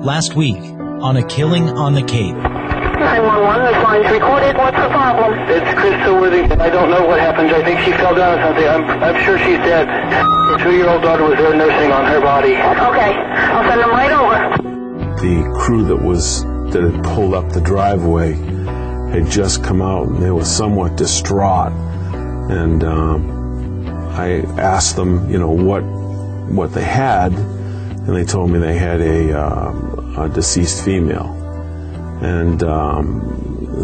Last week, on A Killing on the Cape. 911, this line's recorded. What's the problem? It's Christa Worthington. I don't know what happened. I think she fell down or something. I'm sure she's dead. Her 2-year-old daughter was there nursing on her body. Okay, I'll send them right over. The crew that had pulled up the driveway had just come out, and they were somewhat distraught. And I asked them, what they had, and they told me they had a deceased female. And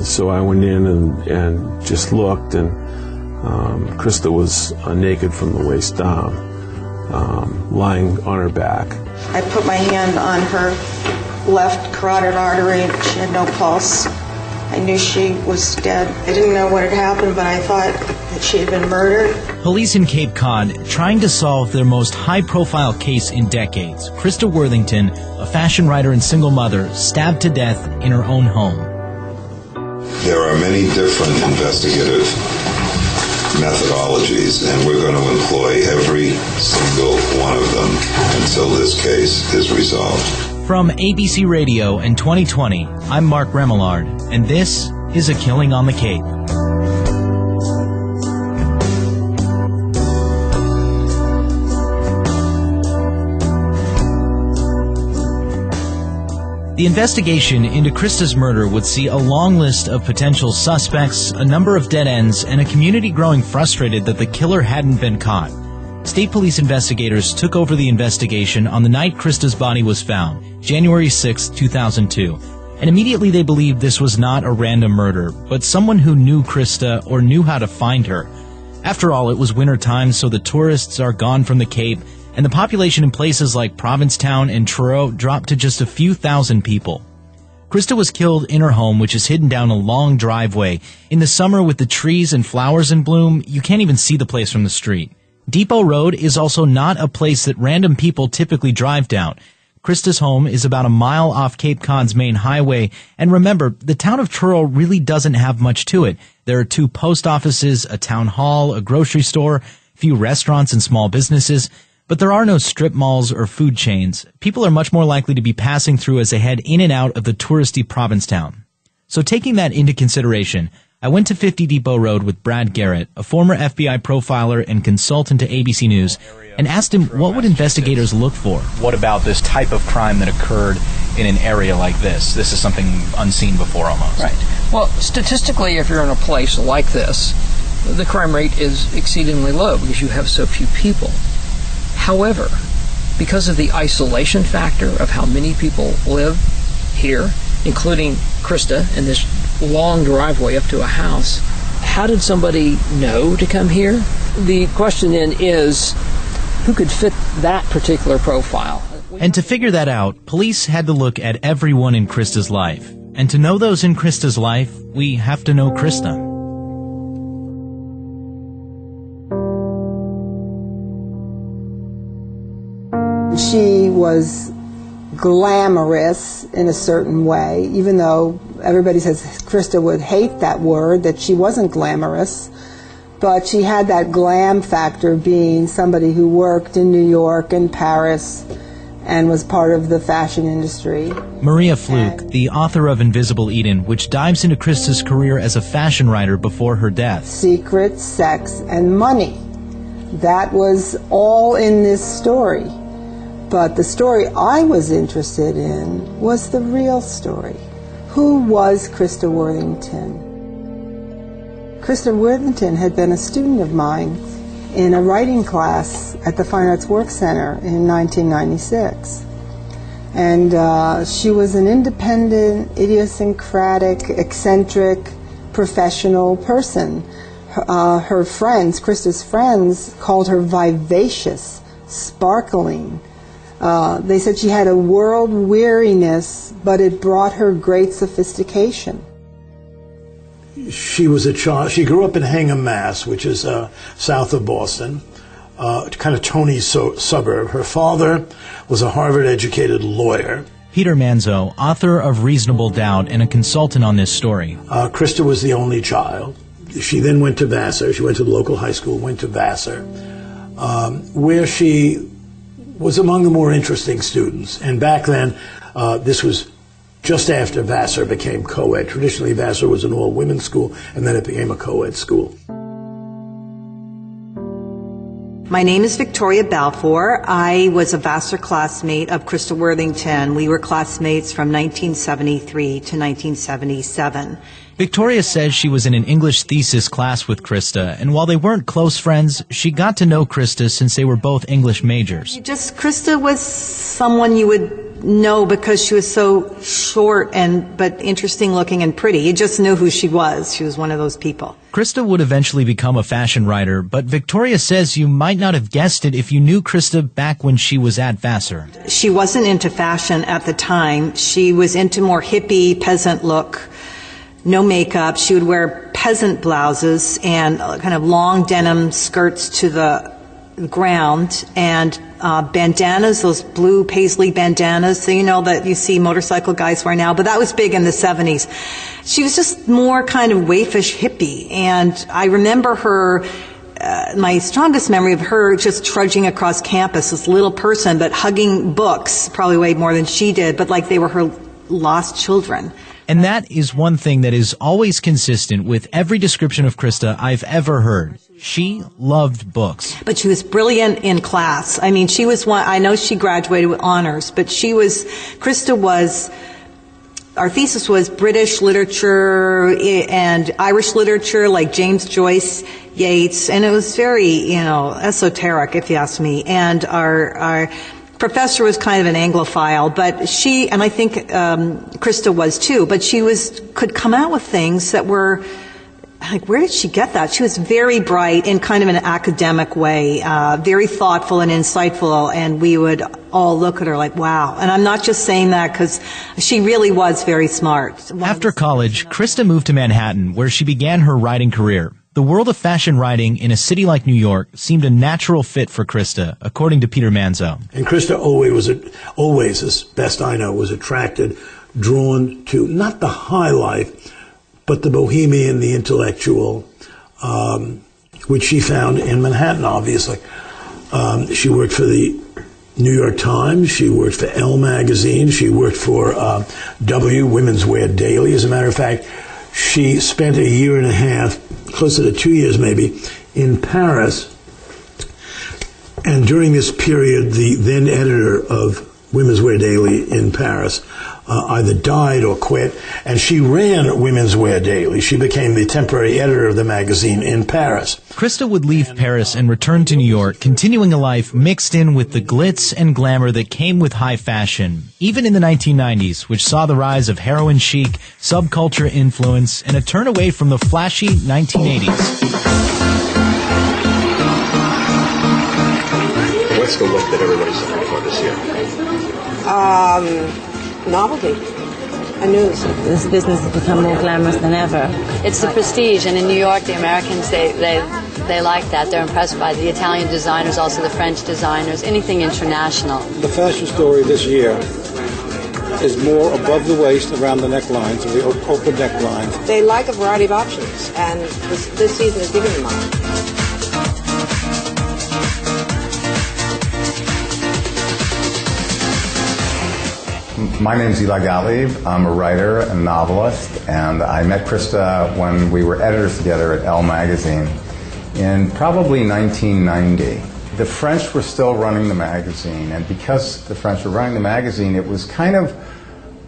so I went in and just looked, and Christa was naked from the waist down, lying on her back. I put my hand on her left carotid artery. She had no pulse. I knew she was dead. I didn't know what had happened, but I thought that she had been murdered. Police in Cape Cod trying to solve their most high-profile case in decades. Christa Worthington, a fashion writer and single mother, stabbed to death in her own home. There are many different investigative methodologies, and we're going to employ every single one of them until this case is resolved. From ABC Radio in 2020, I'm Mark Remillard, and this is A Killing on the Cape. The investigation into Christa's murder would see a long list of potential suspects, a number of dead ends, and a community growing frustrated that the killer hadn't been caught. State police investigators took over the investigation on the night Christa's body was found, January 6, 2002, and immediately they believed this was not a random murder, but someone who knew Christa or knew how to find her. After all, it was winter time, so the tourists are gone from the Cape, and the population in places like Provincetown and Truro dropped to just a few thousand people. Christa was killed in her home, which is hidden down a long driveway. In the summer, with the trees and flowers in bloom, you can't even see the place from the street. Depot Road is also not a place that random people typically drive down. Christa's home is about a mile off Cape Cod's main highway, and remember, the town of Truro really doesn't have much to it. There are 2 post offices, a town hall, a grocery store, a few restaurants and small businesses, but there are no strip malls or food chains. People are much more likely to be passing through as they head in and out of the touristy Provincetown. So taking that into consideration, I went to 50 Depot Road with Brad Garrett, a former FBI profiler and consultant to ABC News, and asked him what would investigators look for. What about this type of crime that occurred in an area like this? This is something unseen before almost. Right. Well, statistically, if you're in a place like this, the crime rate is exceedingly low because you have so few people. However, because of the isolation factor of how many people live here, including Christa and this long driveway up to a house, how did somebody know to come here? The question then is, who could fit that particular profile? And to figure that out, police had to look at everyone in Christa's life. And to know those in Christa's life, we have to know Christa. She was glamorous in a certain way, even though everybody says Christa would hate that word, that she wasn't glamorous. But she had that glam factor, being somebody who worked in New York and Paris and was part of the fashion industry. Maria Fluke, the author of Invisible Eden, which dives into Christa's career as a fashion writer before her death. Secret, sex, and money. That was all in this story. But the story I was interested in was the real story. Who was Christa Worthington? Christa Worthington had been a student of mine in a writing class at the Fine Arts Work Center in 1996. And she was an independent, idiosyncratic, eccentric, professional person. Her friends, Christa's friends, called her vivacious, sparkling. They said she had a world weariness, but it brought her great sophistication. She was a child. She grew up in Hingham, Mass., which is south of Boston, kind of Tony's suburb. Her father was a Harvard-educated lawyer. Peter Manzo, author of Reasonable Doubt and a consultant on this story. Christa was the only child. She then went to Vassar. She went to the local high school, went to Vassar, where she was among the more interesting students. And back then, this was just after Vassar became co-ed. Traditionally, Vassar was an all-women's school, and then it became a co-ed school. My name is Victoria Balfour. I was a Vassar classmate of Christa Worthington. We were classmates from 1973 to 1977. Victoria says she was in an English thesis class with Christa, and while they weren't close friends, she got to know Christa since they were both English majors. Christa was someone you would know because she was so short but interesting looking and pretty. You just knew who she was. She was one of those people. Christa would eventually become a fashion writer, but Victoria says you might not have guessed it if you knew Christa back when she was at Vassar. She wasn't into fashion at the time. She was into more hippie, peasant look. No makeup. She would wear peasant blouses and kind of long denim skirts to the ground and bandanas, those blue paisley bandanas, so you know that you see motorcycle guys wear now, but that was big in the 70s. She was just more kind of waifish hippie, and I remember her, my strongest memory of her just trudging across campus, this little person, but hugging books, probably way more than she did, but like they were her lost children. And that is one thing that is always consistent with every description of Christa I've ever heard. She loved books. But she was brilliant in class. I mean, she was one, I know she graduated with honors, but Christa was, our thesis was British literature and Irish literature, like James Joyce, Yeats, and it was very, esoteric, if you ask me. And our professor was kind of an Anglophile, but she, and I think Christa was too, but she could come out with things that were, like, where did she get that? She was very bright in kind of an academic way, very thoughtful and insightful, and we would all look at her like, wow. And I'm not just saying that because she really was very smart. After college, Christa moved to Manhattan, where she began her writing career. The world of fashion writing in a city like New York seemed a natural fit for Christa, according to Peter Manzo. And Christa always, as best I know, was drawn to not the high life, but the bohemian, the intellectual, which she found in Manhattan, obviously. She worked for the New York Times, she worked for Elle magazine, she worked for W, Women's Wear Daily. As a matter of fact, she spent a year and a half, closer to 2 years maybe, in Paris. And during this period, the then editor of Women's Wear Daily in Paris either died or quit, and she ran Women's Wear Daily. She became the temporary editor of the magazine in Paris. Christa would leave Paris and return to New York, continuing a life mixed in with the glitz and glamour that came with high fashion, even in the 1990s, which saw the rise of heroin chic, subculture influence, and a turn away from the flashy 1980s. What's the look that everybody's looking for this year? Novelty. A news. This business has become more glamorous than ever. It's the prestige, and in New York, the Americans, they like that. They're impressed by the Italian designers, also the French designers, anything international. The fashion story this year is more above the waist, around the necklines, the open necklines. They like a variety of options, and this season is giving them all. My name is Eli Gottlieb. I'm a writer and novelist, and I met Christa when we were editors together at Elle magazine in probably 1990. The French were still running the magazine, and because the French were running the magazine, it was kind of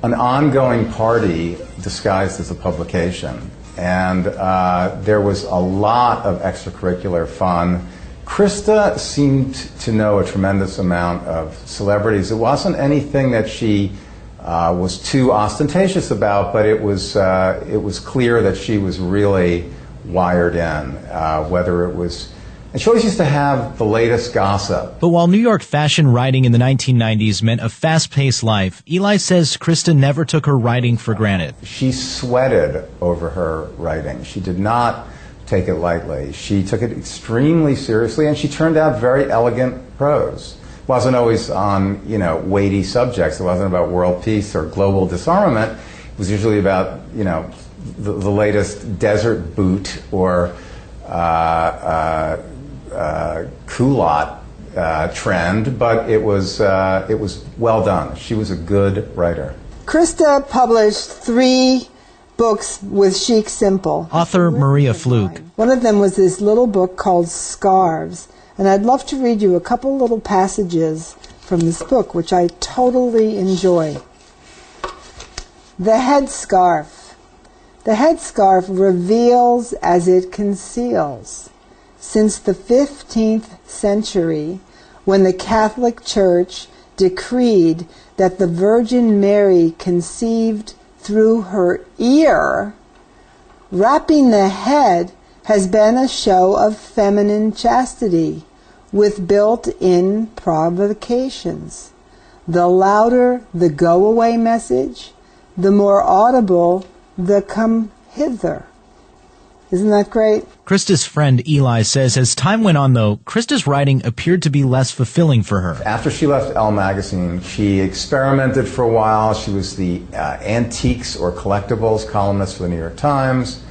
an ongoing party disguised as a publication. And there was a lot of extracurricular fun. Christa seemed to know a tremendous amount of celebrities. It wasn't anything that she was too ostentatious about, but it was clear that she was really wired in, whether it was... And she always used to have the latest gossip. But while New York fashion writing in the 1990s meant a fast-paced life, Eli says Christa never took her writing for granted. She sweated over her writing. She did not take it lightly. She took it extremely seriously, and she turned out very elegant prose. It wasn't always on, weighty subjects. It wasn't about world peace or global disarmament. It was usually about, the latest desert boot or culotte trend, but it was well done. She was a good writer. Christa published 3 books with Chic Simple. Author Maria Fluke. One of them was this little book called Scarves, and I'd love to read you a couple little passages from this book, which I totally enjoy. The headscarf. The headscarf reveals as it conceals. Since the 15th century, when the Catholic Church decreed that the Virgin Mary conceived through her ear, wrapping the head has been a show of feminine chastity with built-in provocations. The louder the go-away message, the more audible the come hither. Isn't that great? Christa's friend Eli says as time went on, though, Christa's writing appeared to be less fulfilling for her. After she left Elle magazine, she experimented for a while. She was the antiques or collectibles columnist for the New York Times.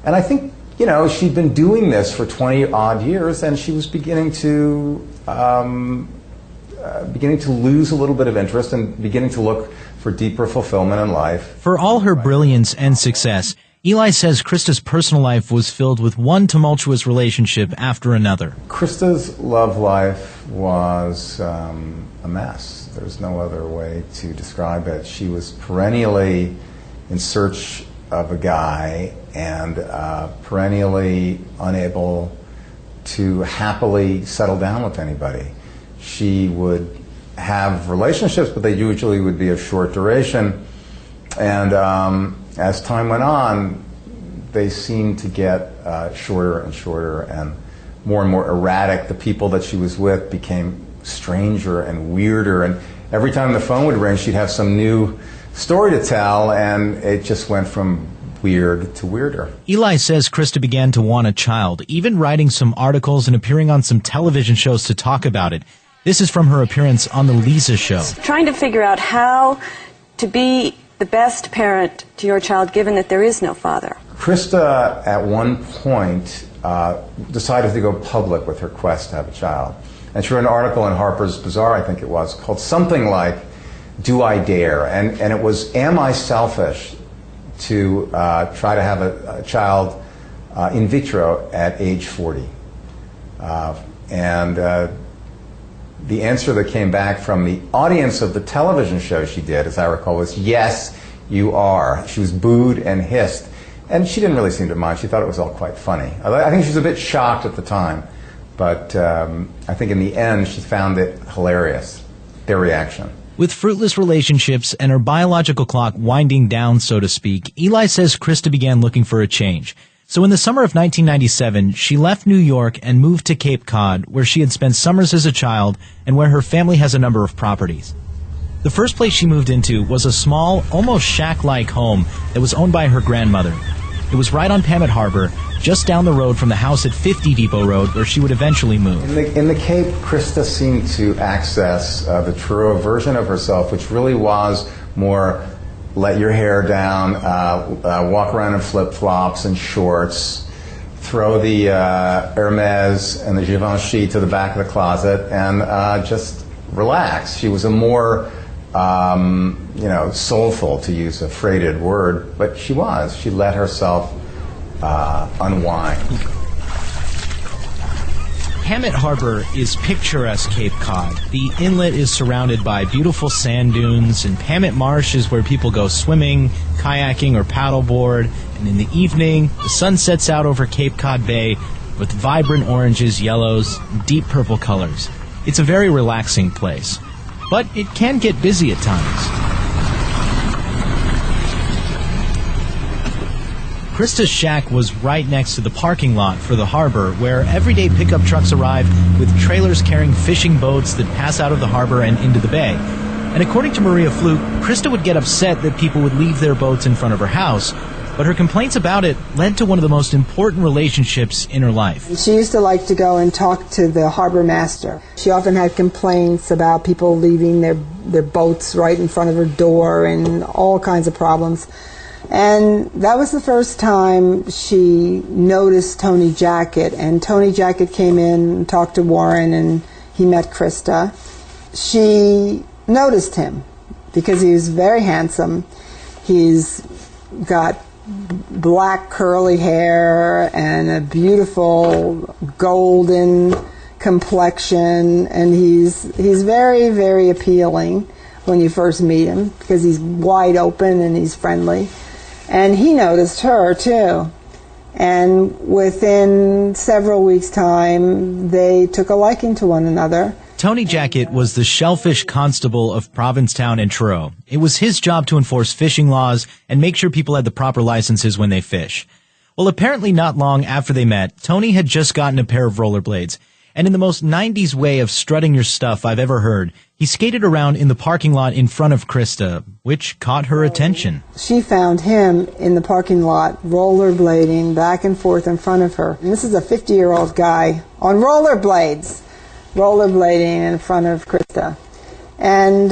And I think, she'd been doing this for 20-odd years, and she was beginning to lose a little bit of interest and beginning to look for deeper fulfillment in life. For all her brilliance and success, Eli says Christa's personal life was filled with one tumultuous relationship after another. Christa's love life was a mess. There's no other way to describe it. She was perennially in search of a guy and perennially unable to happily settle down with anybody. She would have relationships, but they usually would be of short duration. And as time went on, they seemed to get shorter and shorter and more erratic. The people that she was with became stranger and weirder, and every time the phone would ring, she'd have some new story to tell, and it just went from weird to weirder. Eli says Christa began to want a child, even writing some articles and appearing on some television shows to talk about it. This is from her appearance on The Lisa Show. Trying to figure out how to be the best parent to your child given that there is no father. Christa, at one point, decided to go public with her quest to have a child. And she wrote an article in Harper's Bazaar, I think it was, called something like, Do I Dare? And it was, Am I selfish to try to have a child in vitro at age 40? The answer that came back from the audience of the television show she did, as I recall, was, yes, you are. She was booed and hissed. And she didn't really seem to mind. She thought it was all quite funny. I think she was a bit shocked at the time. But I think in the end, she found it hilarious, their reaction. With fruitless relationships and her biological clock winding down, so to speak, Eli says Christa began looking for a change. So in the summer of 1997, she left New York and moved to Cape Cod, where she had spent summers as a child and where her family has a number of properties. The first place she moved into was a small, almost shack-like home that was owned by her grandmother. It was right on Pamet Harbor, just down the road from the house at 50 Depot Road, where she would eventually move. In the Cape, Christa seemed to access the truer version of herself, which really was more let your hair down, walk around in flip-flops and shorts, throw the Hermes and the Givenchy to the back of the closet, and just relax. She was a more, soulful, to use a freighted word, but she was. She let herself unwind. Pamet Harbor is picturesque Cape Cod. The inlet is surrounded by beautiful sand dunes, and Pamet Marsh is where people go swimming, kayaking, or paddleboard. And in the evening, the sun sets out over Cape Cod Bay with vibrant oranges, yellows, and deep purple colors. It's a very relaxing place, but it can get busy at times. Christa's shack was right next to the parking lot for the harbor, where everyday pickup trucks arrive with trailers carrying fishing boats that pass out of the harbor and into the bay. And according to Maria Fluke, Christa would get upset that people would leave their boats in front of her house, but her complaints about it led to one of the most important relationships in her life. She used to like to go and talk to the harbor master. She often had complaints about people leaving their boats right in front of her door and all kinds of problems. And that was the first time she noticed Tony Jacket, and Tony Jacket came in and talked to Warren, and he met Christa, she noticed him because he was very handsome. He's got black curly hair and a beautiful golden complexion, and he's very, very appealing when you first meet him because he's wide open and he's friendly. And he noticed her too. And within several weeks' time, they took a liking to one another. Tony Jackett was the Shellfish Constable of Provincetown and Truro. It was his job to enforce fishing laws and make sure people had the proper licenses when they fish. Well, apparently not long after they met, Tony had just gotten a pair of rollerblades. And in the most 90s way of strutting your stuff I've ever heard, he skated around in the parking lot in front of Christa, which caught her attention. She found him in the parking lot rollerblading back and forth in front of her. And this is a 50-year-old guy on rollerblades, rollerblading in front of Christa. And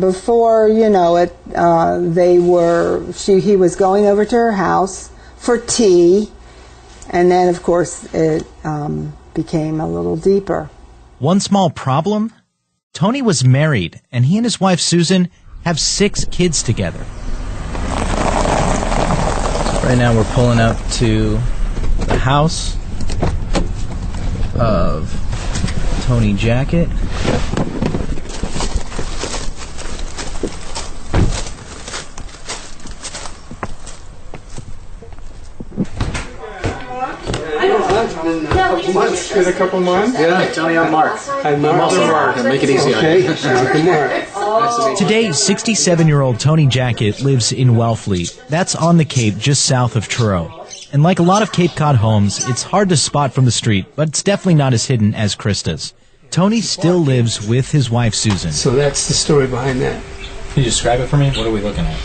before you know it, he was going over to her house for tea, and then of course it became a little deeper. One small problem? Tony was married, and he and his wife Susan have 6 kids together. Right now we're pulling up to the house of Tony Jackett. In a couple months? Yeah, Tony, I'm Mark. I'm also Mark. Make it easy on you. Mark. Today, 67-year-old Tony Jackett lives in Wellfleet. That's on the Cape just south of Truro. And like a lot of Cape Cod homes, it's hard to spot from the street, but it's definitely not as hidden as Christa's. Tony still lives with his wife Susan. So that's the story behind that. Can you describe it for me? What are we looking at?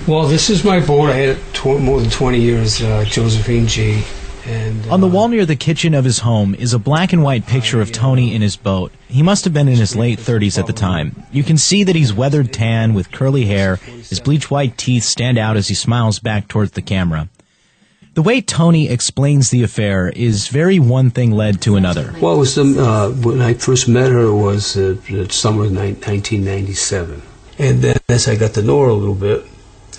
Well, this is my boat. I had it more than 20 years, Josephine G. And, on the wall near the kitchen of his home is a black and white picture of Tony in his boat. He must have been in his late 30s at the time. You can see that he's weathered tan with curly hair. His bleach white teeth stand out as he smiles back towards the camera. The way Tony explains the affair is very one thing led to another. Well, it was when I first met her, it was summer of 1997. And then as I got to know her a little bit,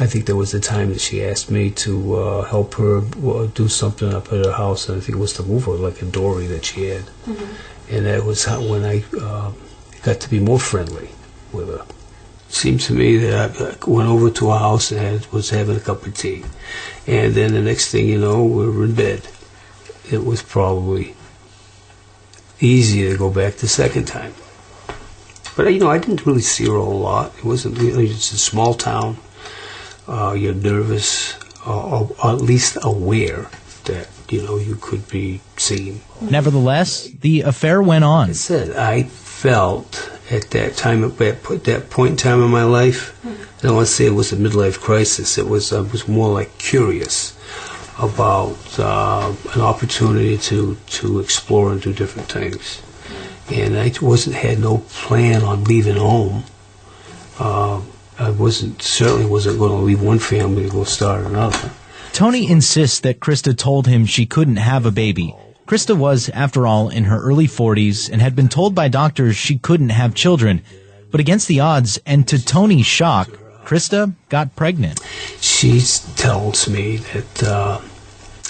I think there was a time that she asked me to help her do something up at her house, and I think it was to move her, like a dory that she had. Mm-hmm. And that was when I got to be more friendly with her. It seemed to me that I went over to her house and was having a cup of tea. And then the next thing you know, we were in bed. It was probably easy to go back the second time. But, I didn't really see her a whole lot. It wasn't really, it's a small town. You're nervous, or at least aware that, you could be seen. Nevertheless, the affair went on. I said, I felt at that time, at that point in time in my life, I don't want to say it was a midlife crisis. It was, I was more like curious about an opportunity to explore and do different things. And I had no plan on leaving home. I certainly wasn't going to leave one family to go start another. Tony insists that Christa told him she couldn't have a baby. Christa was, after all, in her early 40s and had been told by doctors she couldn't have children. But against the odds, and to Tony's shock, Christa got pregnant. She tells me that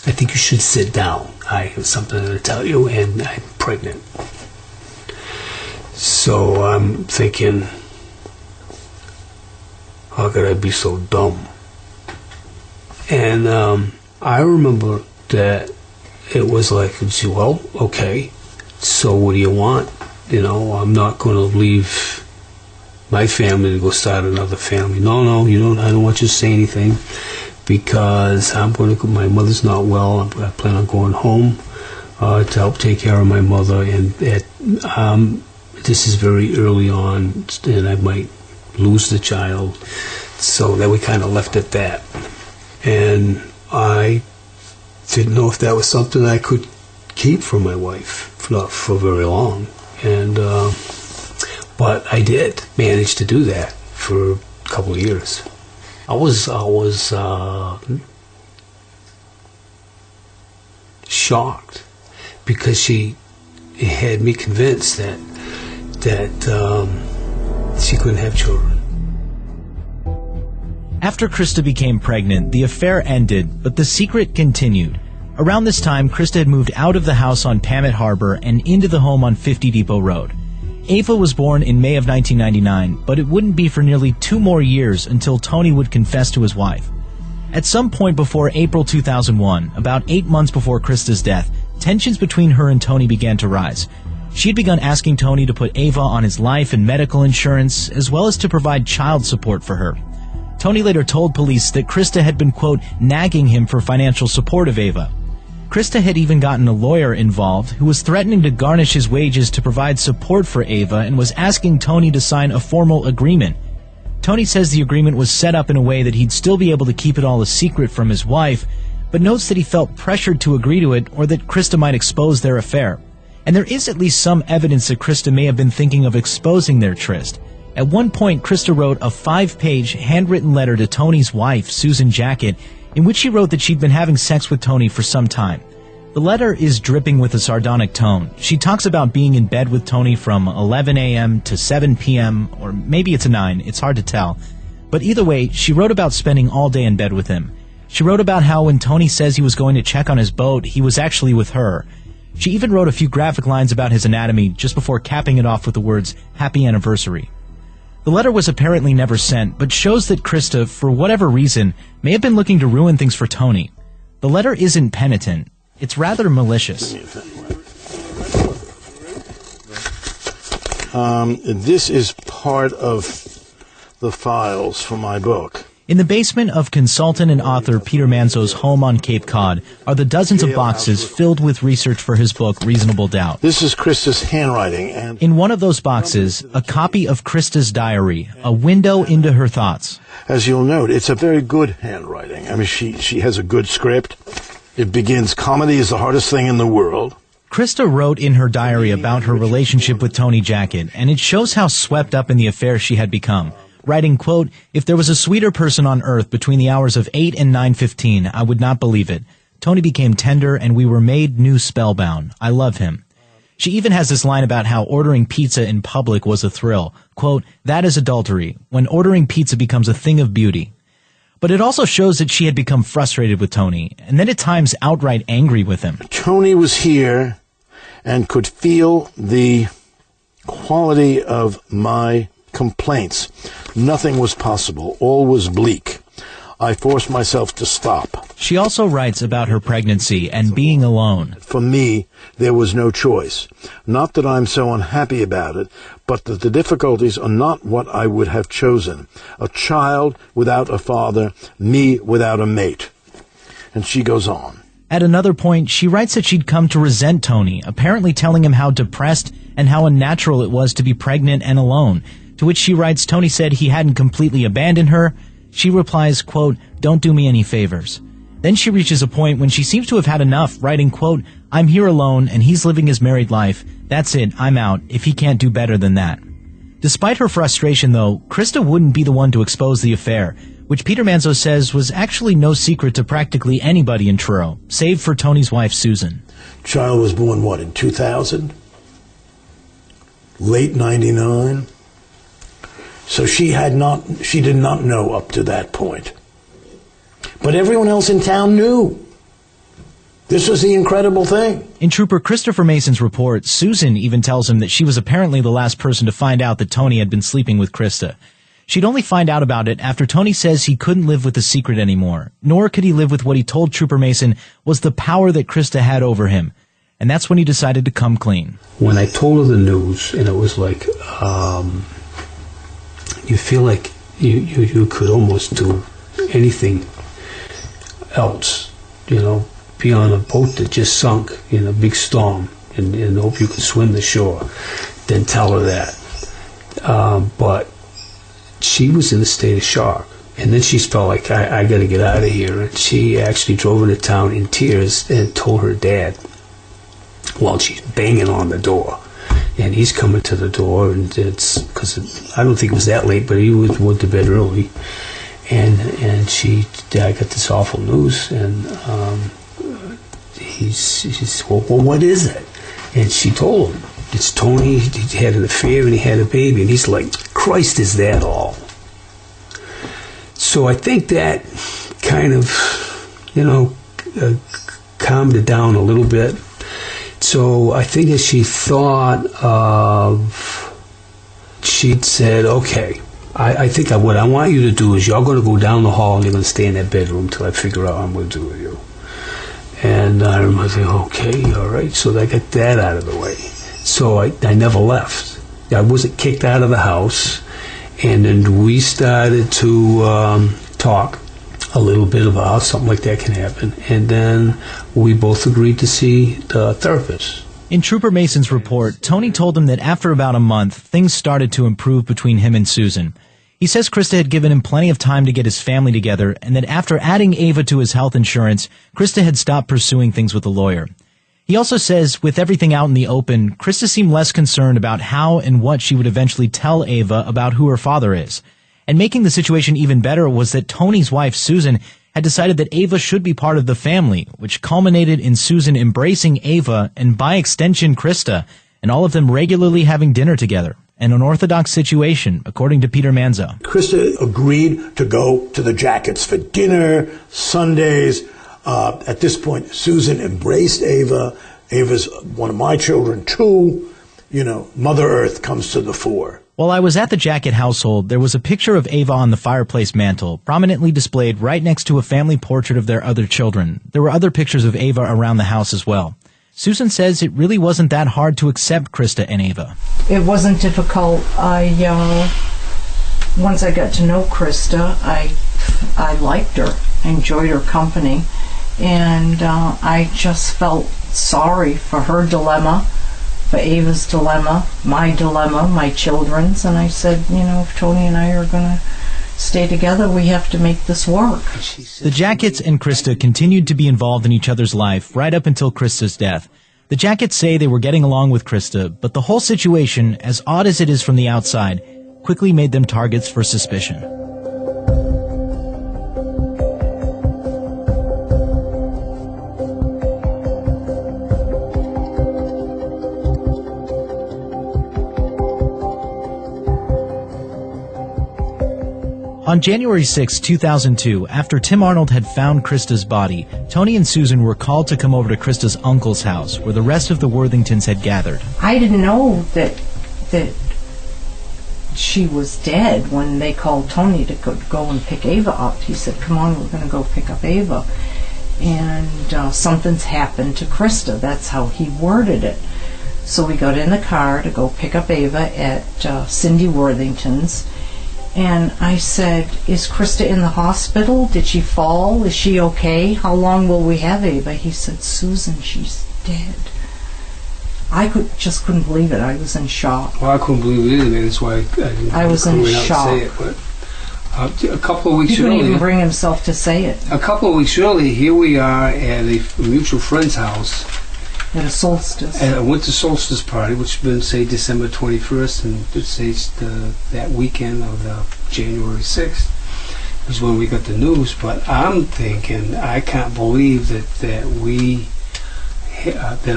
I think you should sit down. I have something to tell you, and I'm pregnant. So I'm thinking, how could I be so dumb? And I remember that it was like, well, okay, so what do you want? I'm not going to leave my family to go start another family. No, you don't. I don't want you to say anything because my mother's not well. I plan on going home to help take care of my mother, and this is very early on, and I might lose the child. So that we kind of left at that. And I didn't know if that was something I could keep from my wife, not for very long. And but I did manage to do that for a couple of years. I was shocked because she had me convinced that that she couldn't have children. After Christa became pregnant, the affair ended, but the secret continued. Around this time, Christa had moved out of the house on Pamet Harbor and into the home on 50 Depot Road. Ava was born in May of 1999, but it wouldn't be for nearly 2 more years until Tony would confess to his wife. At some point before April 2001, about 8 months before Christa's death, tensions between her and Tony began to rise. She had begun asking Tony to put Ava on his life and medical insurance, as well as to provide child support for her. Tony later told police that Christa had been, quote, nagging him for financial support of Ava. Christa had even gotten a lawyer involved who was threatening to garnish his wages to provide support for Ava and was asking Tony to sign a formal agreement. Tony says the agreement was set up in a way that he'd still be able to keep it all a secret from his wife, but notes that he felt pressured to agree to it or that Christa might expose their affair. And there is at least some evidence that Christa may have been thinking of exposing their tryst. At one point, Christa wrote a 5-page handwritten letter to Tony's wife, Susan Jackett, in which she wrote that she'd been having sex with Tony for some time. The letter is dripping with a sardonic tone. She talks about being in bed with Tony from 11 a.m. to 7 p.m., or maybe it's a 9, it's hard to tell. But either way, she wrote about spending all day in bed with him. She wrote about how when Tony says he was going to check on his boat, he was actually with her. She even wrote a few graphic lines about his anatomy just before capping it off with the words, "Happy Anniversary." The letter was apparently never sent, but shows that Christa, for whatever reason, may have been looking to ruin things for Tony. The letter isn't penitent. It's rather malicious. This is part of the files for my book. In the basement of consultant and author Peter Manzo's home on Cape Cod are the dozens of boxes filled with research for his book, Reasonable Doubt. This is Christa's handwriting. And in one of those boxes, a copy of Christa's diary, a window into her thoughts. As you'll note, it's a very good handwriting. I mean, she has a good script. It begins, "Comedy is the hardest thing in the world." Christa wrote in her diary about her relationship with Tony Jackett, and it shows how swept up in the affair she had become. Writing, quote, "If there was a sweeter person on earth between the hours of 8 and 9:15, I would not believe it. Tony became tender and we were made new spellbound. I love him." She even has this line about how ordering pizza in public was a thrill. Quote, "That is adultery, when ordering pizza becomes a thing of beauty." But it also shows that she had become frustrated with Tony, and then at times outright angry with him. Tony was here and could feel the quality of my complaints. Nothing was possible. All was bleak. I forced myself to stop. She also writes about her pregnancy and being alone. For me, there was no choice. Not that I'm so unhappy about it, but that the difficulties are not what I would have chosen. A child without a father, me without a mate. And she goes on. At another point, she writes that she'd come to resent Tony, apparently telling him how depressed and how unnatural it was to be pregnant and alone. To which she writes Tony said he hadn't completely abandoned her. She replies, quote, "Don't do me any favors." Then she reaches a point when she seems to have had enough, writing, quote, "I'm here alone and he's living his married life. That's it, I'm out, if he can't do better than that." Despite her frustration, though, Christa wouldn't be the one to expose the affair, which Peter Manzo says was actually no secret to practically anybody in Truro, save for Tony's wife, Susan. Child was born, what, in 2000? Late 99? So she did not know up to that point. But everyone else in town knew. This was the incredible thing. In Trooper Christopher Mason's report, Susan even tells him that she was apparently the last person to find out that Tony had been sleeping with Christa. She'd only find out about it after Tony says he couldn't live with the secret anymore, nor could he live with what he told Trooper Mason was the power that Christa had over him. And that's when he decided to come clean. When I told her the news, and it was like, you feel like you could almost do anything else, be on a boat that just sunk in a big storm and hope you could swim the shore, then tell her that. But she was in a state of shock, and then she felt like, I got to get out of here, and she actually drove into town in tears and told her dad while she's banging on the door. And he's coming to the door, and it's because I don't think it was that late, but he went to bed early. And Dad got this awful news, and he said, well, what is it? And she told him, it's Tony, he had an affair and he had a baby. And he's like, Christ, is that all? So I think that kind of, calmed it down a little bit. So I think as she thought she'd said, okay, I think what I want you to do is you're going to go down the hall and you're going to stay in that bedroom until I figure out what I'm going to do with you. And I remember saying, okay, all right. So I got that out of the way. So I never left. I wasn't kicked out of the house. And then we started to talk a little bit about how something like that can happen. And then we both agreed to see the therapist. In Trooper Mason's report, Tony told him that after about a month, things started to improve between him and Susan. He says Christa had given him plenty of time to get his family together, and that after adding Ava to his health insurance, Christa had stopped pursuing things with a lawyer. He also says, with everything out in the open, Christa seemed less concerned about how and what she would eventually tell Ava about who her father is. And making the situation even better was that Tony's wife, Susan, had decided that Ava should be part of the family, which culminated in Susan embracing Ava and, by extension, Christa, and all of them regularly having dinner together. An unorthodox situation, according to Peter Manzo. Christa agreed to go to the Jackets for dinner, Sundays. At this point, Susan embraced Ava. Ava's one of my children, too. Mother Earth comes to the fore. While I was at the Jacket household, there was a picture of Ava on the fireplace mantel, prominently displayed right next to a family portrait of their other children. There were other pictures of Ava around the house as well. Susan says it really wasn't that hard to accept Christa and Ava. It wasn't difficult. Once I got to know Christa, I liked her, enjoyed her company, and I just felt sorry for her dilemma, for Ava's dilemma, my children's, and I said, if Tony and I are going to stay together, we have to make this work. The Jackets and Christa continued to be involved in each other's life right up until Christa's death. The Jackets say they were getting along with Christa, but the whole situation, as odd as it is from the outside, quickly made them targets for suspicion. On January 6, 2002, after Tim Arnold had found Christa's body, Tony and Susan were called to come over to Christa's uncle's house, where the rest of the Worthingtons had gathered. I didn't know that she was dead when they called Tony to go and pick Ava up. He said, come on, we're going to go pick up Ava. And something's happened to Christa. That's how he worded it. So we got in the car to go pick up Ava at Cindy Worthington's. And I said, is Christa in the hospital? Did she fall? Is she okay? How long will we have Ava? He said, Susan, she's dead. I just couldn't believe it. I was in shock. Well, I couldn't believe it either, man. That's why I was in shock. Say it, but a couple of weeks earlier... He couldn't even bring himself to say it. A couple of weeks earlier, here we are at a mutual friend's house. At a solstice. At a winter solstice party, which has been, say, December 21st, and say that weekend of January 6th was when we got the news. But I'm thinking, I can't believe that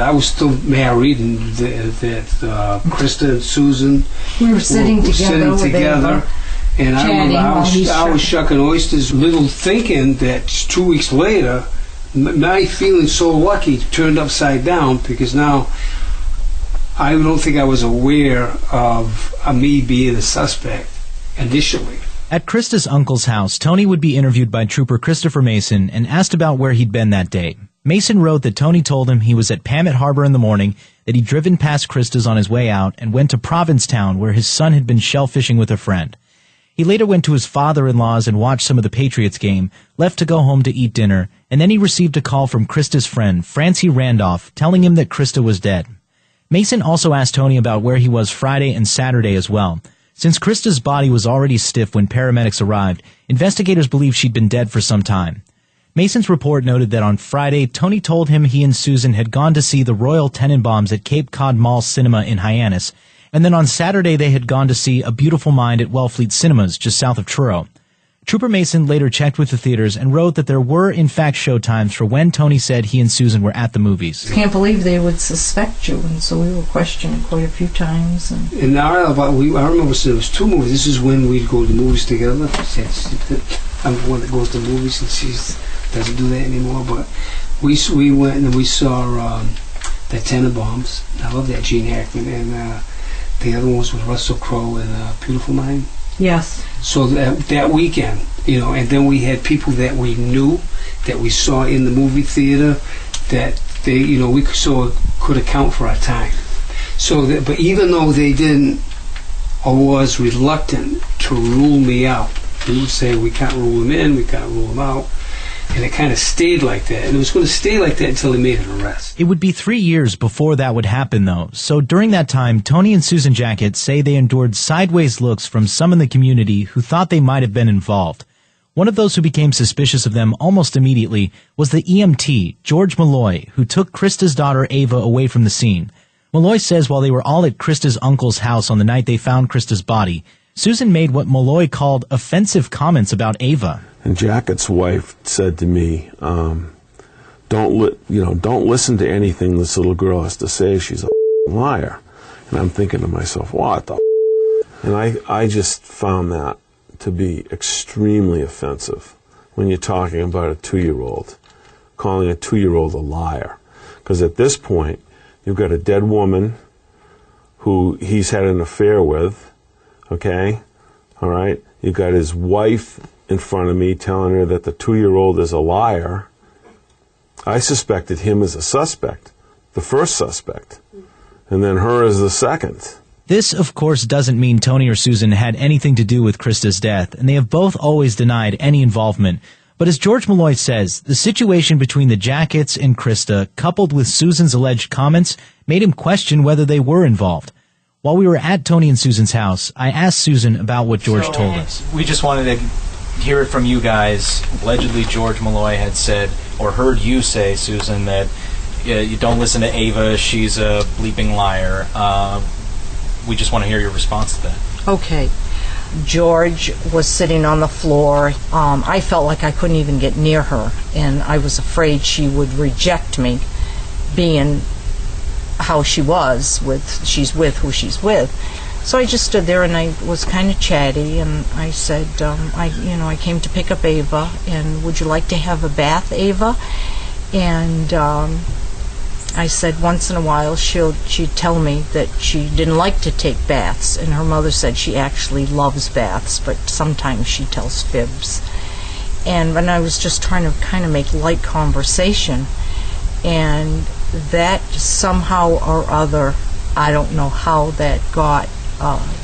I was still married, and that Christa and Susan we were sitting together. And I remember I was shucking oysters, little thinking that 2 weeks later, my feeling so lucky turned upside down, because now I don't think I was aware of me being a suspect initially. At Christa's uncle's house, Tony would be interviewed by Trooper Christopher Mason and asked about where he'd been that day. Mason wrote that Tony told him he was at Pamet Harbor in the morning, that he'd driven past Christa's on his way out, and went to Provincetown where his son had been shellfishing with a friend. He later went to his father-in-law's and watched some of the Patriots game, left to go home to eat dinner, and then he received a call from Christa's friend, Francie Randolph, telling him that Christa was dead. Mason also asked Tony about where he was Friday and Saturday as well. Since Christa's body was already stiff when paramedics arrived, investigators believe she'd been dead for some time. Mason's report noted that on Friday, Tony told him he and Susan had gone to see the Royal Tenenbaums at Cape Cod Mall Cinema in Hyannis, and then on Saturday they had gone to see A Beautiful Mind at Wellfleet Cinemas, just south of Truro. Trooper Mason later checked with the theaters and wrote that there were, in fact, showtimes for when Tony said he and Susan were at the movies. Can't believe they would suspect you, and so we were questioned quite a few times. And now I remember there was 2 movies. This is when we'd go to the movies together. I'm the one that goes to the movies, and she doesn't do that anymore. But we went and we saw the Tenenbaums. I love that, Gene Hackman, and the other ones was Russell Crowe and Beautiful Mind. Yes. So that weekend, and then we had people that we knew, that we saw in the movie theater, that they, we could account for our time. So, but even though they didn't, or was reluctant to rule me out, they would say, we can't rule him in, we can't rule him out. And it kind of stayed like that. And it was going to stay like that until they made an arrest. It would be 3 years before that would happen, though. So during that time, Tony and Susan Jackett say they endured sideways looks from some in the community who thought they might have been involved. One of those who became suspicious of them almost immediately was the EMT, George Malloy, who took Christa's daughter Ava away from the scene. Malloy says while they were all at Christa's uncle's house on the night they found Christa's body, Susan made what Malloy called offensive comments about Ava. And Jackett's wife said to me, don't listen to anything this little girl has to say. She's a liar. And I'm thinking to myself, what the? And I just found that to be extremely offensive when you're talking about a 2-year-old, calling a 2-year-old a liar. Because at this point, you've got a dead woman who he's had an affair with, okay? All right? You've got his wife in front of me telling her that the 2-year-old is a liar. I suspected him as a suspect, the first suspect, and then her as the second. This, of course, doesn't mean Tony or Susan had anything to do with Christa's death, and they have both always denied any involvement. But as George Malloy says, the situation between the Jacketts and Christa, coupled with Susan's alleged comments, made him question whether they were involved. While we were at Tony and Susan's house, I asked Susan about what George told us. We just wanted to hear it from you guys. Allegedly, George Malloy had said, or heard you say, Susan, that you don't listen to Ava, she's a bleeping liar. We just want to hear your response to that. Okay. George was sitting on the floor. I felt like I couldn't even get near her, and I was afraid she would reject me, being how she was, she's with who she's with. So I just stood there and I was kind of chatty, and I said, I came to pick up Ava, and would you like to have a bath, Ava? And I said once in a while she'd tell me that she didn't like to take baths, and her mother said she actually loves baths, but sometimes she tells fibs. And I was just trying to kind of make light conversation, and that somehow or other, I don't know how that got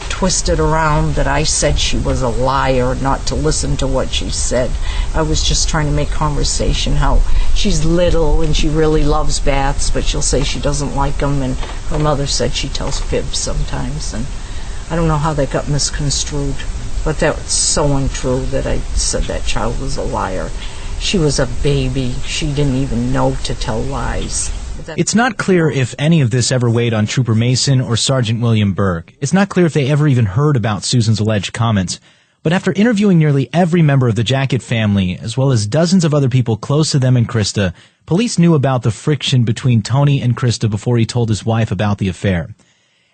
twisted around, that I said she was a liar, not to listen to what she said. I was just trying to make conversation, how she's little and she really loves baths, but she'll say she doesn't like them, and her mother said she tells fibs sometimes, and I don't know how that got misconstrued, but that was so untrue that I said that child was a liar. She was a baby. She didn't even know to tell lies. It's not clear if any of this ever weighed on Trooper Mason or Sergeant William Burke. It's not clear if they ever even heard about Susan's alleged comments. But after interviewing nearly every member of the Jackett family, as well as dozens of other people close to them and Christa, police knew about the friction between Tony and Christa before he told his wife about the affair.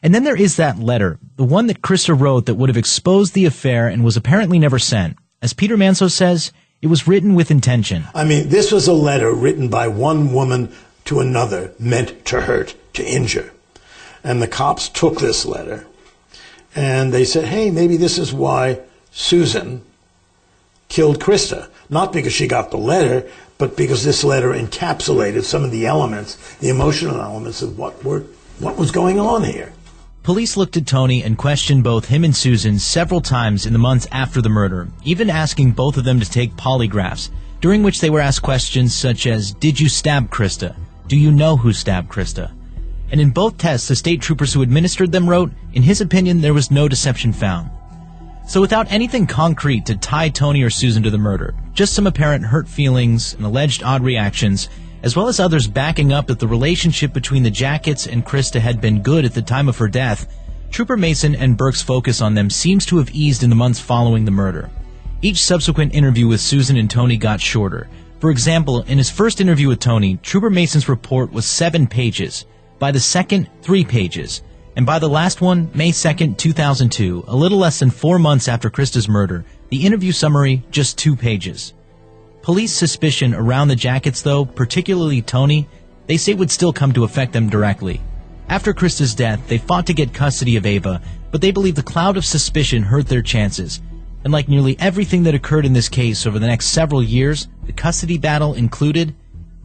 And then there is that letter, the one that Christa wrote that would have exposed the affair and was apparently never sent. As Peter Manso says, it was written with intention. I mean, this was a letter written by one woman to another, meant to hurt, to injure. And the cops took this letter, and they said, hey, maybe this is why Susan killed Christa. Not because she got the letter, but because this letter encapsulated some of the elements, the emotional elements of what was going on here. Police looked at Tony and questioned both him and Susan several times in the months after the murder, even asking both of them to take polygraphs, during which they were asked questions such as, did you stab Christa? Do you know who stabbed Christa? And in both tests, the state troopers who administered them wrote, in his opinion, there was no deception found. So without anything concrete to tie Tony or Susan to the murder, just some apparent hurt feelings and alleged odd reactions, as well as others backing up that the relationship between the Jacketts and Christa had been good at the time of her death, Trooper Mason and Burke's focus on them seems to have eased in the months following the murder. Each subsequent interview with Susan and Tony got shorter. For example, in his first interview with Tony, Trooper Mason's report was 7 pages. By the second, 3 pages. And by the last one, May 2nd, 2002, a little less than 4 months after Christa's murder, the interview summary, just 2 pages. Police suspicion around the jackets, though, particularly Tony, they say would still come to affect them directly. After Christa's death, they fought to get custody of Ava, but they believe the cloud of suspicion hurt their chances. And like nearly everything that occurred in this case over the next several years, the custody battle included,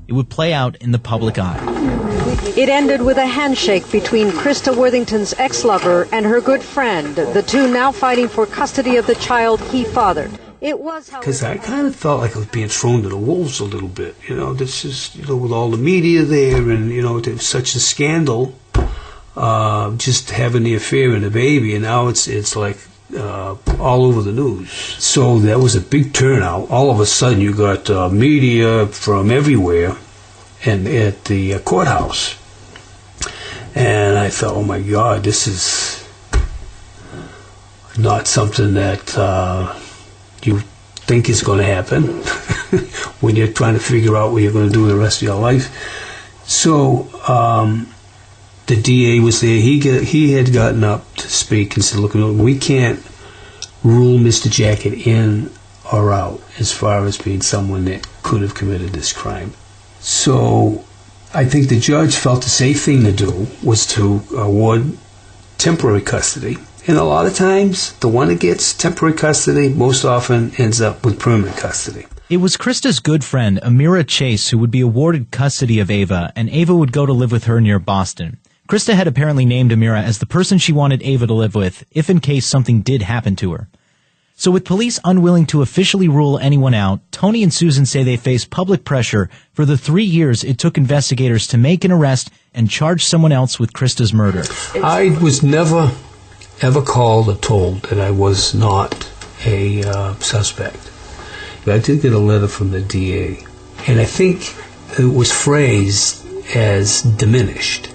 it would play out in the public eye. It ended with a handshake between Christa Worthington's ex-lover and her good friend, the two now fighting for custody of the child he fathered. It was because I kind of felt like I was being thrown to the wolves a little bit. This is, with all the media there, and there's such a scandal, just having the affair and the baby, and now it's like all over the news. So that was a big turnout. All of a sudden, you got media from everywhere, and at the courthouse, and I thought, oh my God, this is not something that you think is going to happen when you're trying to figure out what you're going to do the rest of your life. So the DA was there. He had gotten up to speak and said, look, we can't rule Mr. Jacket in or out as far as being someone that could have committed this crime. So I think the judge felt the safe thing to do was to award temporary custody. And a lot of times, the one that gets temporary custody most often ends up with permanent custody. It was Christa's good friend, Amira Chase, who would be awarded custody of Ava, and Ava would go to live with her near Boston. Christa had apparently named Amira as the person she wanted Ava to live with, if in case something did happen to her. So with police unwilling to officially rule anyone out, Tony and Susan say they faced public pressure for the 3 years it took investigators to make an arrest and charge someone else with Christa's murder. I was never ever called or told that I was not a suspect. But I did get a letter from the DA, and I think it was phrased as diminished.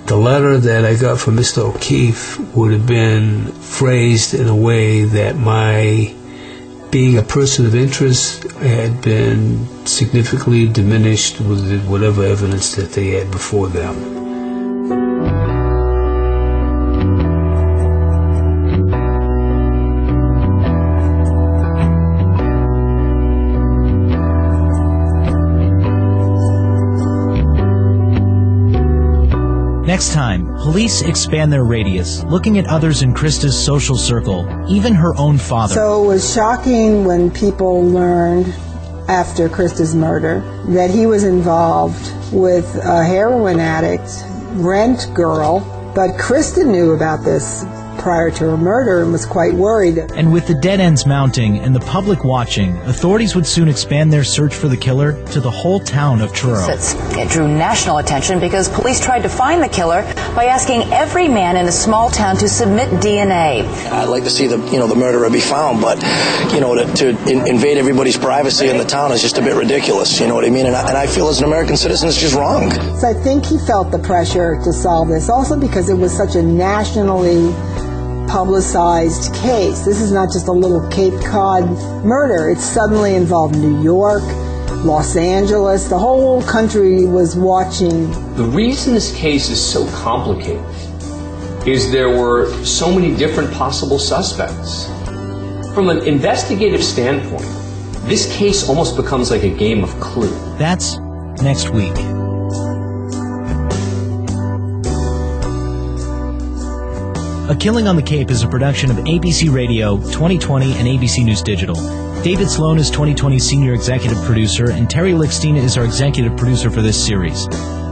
The letter that I got from Mr. O'Keefe would have been phrased in a way that my being a person of interest had been significantly diminished with whatever evidence that they had before them. Next time, police expand their radius, looking at others in Christa's social circle, even her own father. So it was shocking when people learned after Christa's murder that he was involved with a heroin addict, rent girl, but Christa knew about this prior to her murder and was quite worried. And with the dead ends mounting and the public watching, authorities would soon expand their search for the killer to the whole town of Truro. It drew national attention because police tried to find the killer by asking every man in the small town to submit DNA. I'd like to see the murderer be found, but to invade everybody's privacy in the town is just a bit ridiculous. You know what I mean? And I feel as an American citizen, it's just wrong. So I think he felt the pressure to solve this, also because it was such a nationally publicized case. This is not just a little Cape Cod murder. It suddenly involved New York, Los Angeles. The whole country was watching. The reason this case is so complicated is there were so many different possible suspects. From an investigative standpoint, this case almost becomes like a game of Clue. That's next week. A Killing on the Cape is a production of ABC Radio, 2020, and ABC News Digital. David Sloan is 2020's senior executive producer, and Terry Lickstein is our executive producer for this series.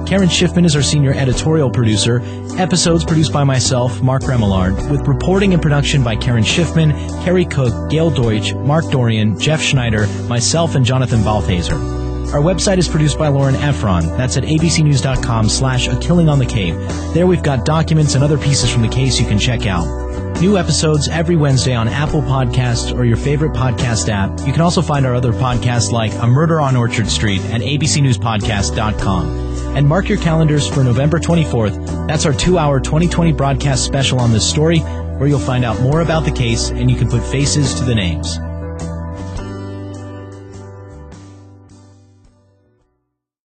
Karen Schiffman is our senior editorial producer. Episodes produced by myself, Mark Remillard, with reporting and production by Karen Schiffman, Carrie Cook, Gail Deutsch, Mark Dorian, Jeff Schneider, myself, and Jonathan Balthaser. Our website is produced by Lauren Efron. That's at abcnews.com/A Killing on the Cape. There we've got documents and other pieces from the case you can check out. New episodes every Wednesday on Apple Podcasts or your favorite podcast app. You can also find our other podcasts like A Murder on Orchard Street at abcnewspodcast.com. And mark your calendars for November 24th. That's our 2-hour 2020 broadcast special on this story, where you'll find out more about the case and you can put faces to the names.